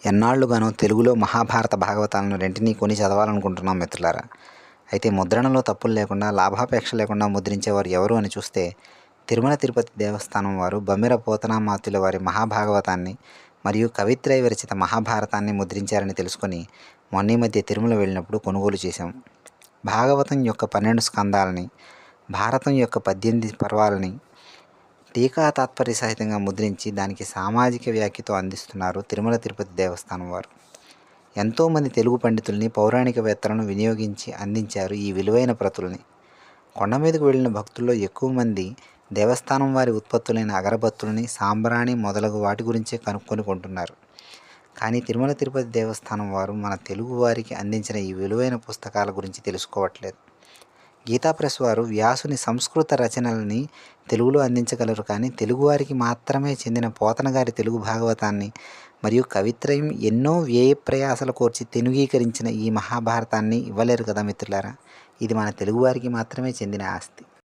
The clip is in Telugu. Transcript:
ఎన్నాళ్లుగానో తెలుగులో మహాభారత భాగవతాలను రెంటినీ కొని చదవాలనుకుంటున్నాం మిత్రులారా. అయితే ముద్రణలో తప్పులు లేకుండా, లాభాపేక్ష లేకుండా ముద్రించేవారు ఎవరు అని చూస్తే తిరుమల తిరుపతి దేవస్థానం వారు బమ్మెర పోతనామాత్యుల వారి మహాభాగవతాన్ని మరియు కవిత్రయ విరచిత మహాభారతాన్ని ముద్రించారని తెలుసుకొని మొన్న మధ్య తిరుమల వెళ్ళినప్పుడు కొనుగోలు చేశాం. భాగవతం యొక్క 12 స్కందాలని, భారతం యొక్క 18 పర్వాలని టీకా తాత్పర్య సహితంగా ముద్రించి దానికి సామాజిక వ్యాఖ్యతో అందిస్తున్నారు తిరుమల తిరుపతి దేవస్థానం వారు. ఎంతోమంది తెలుగు పండితుల్ని, పౌరాణికవేత్తలను వినియోగించి అందించారు ఈ విలువైన ప్రతుల్ని. కొండ మీదకు వెళ్ళిన భక్తుల్లో ఎక్కువ మంది దేవస్థానం వారి ఉత్పత్తులైన అగరబత్తుల్ని, సాంబ్రాణి మొదలగు వాటి గురించే కనుక్కొని కొంటున్నారు. కానీ తిరుమల తిరుపతి దేవస్థానం వారు మన తెలుగు వారికి అందించిన ఈ విలువైన పుస్తకాల గురించి తెలుసుకోవట్లేదు. గీతా ప్రెస్ వారు వ్యాసుని సంస్కృత రచనల్ని తెలుగులో అందించగలరు, కానీ తెలుగువారికి మాత్రమే చెందిన పోతన గారి తెలుగు భాగవతాన్ని మరియు కవిత్రయం ఎన్నో వ్యయ ప్రయాసలు కోర్చి తెనుగీకరించిన ఈ మహాభారతాన్ని ఇవ్వలేరు కదా మిత్రులారా. ఇది మన తెలుగువారికి మాత్రమే చెందిన ఆస్తి.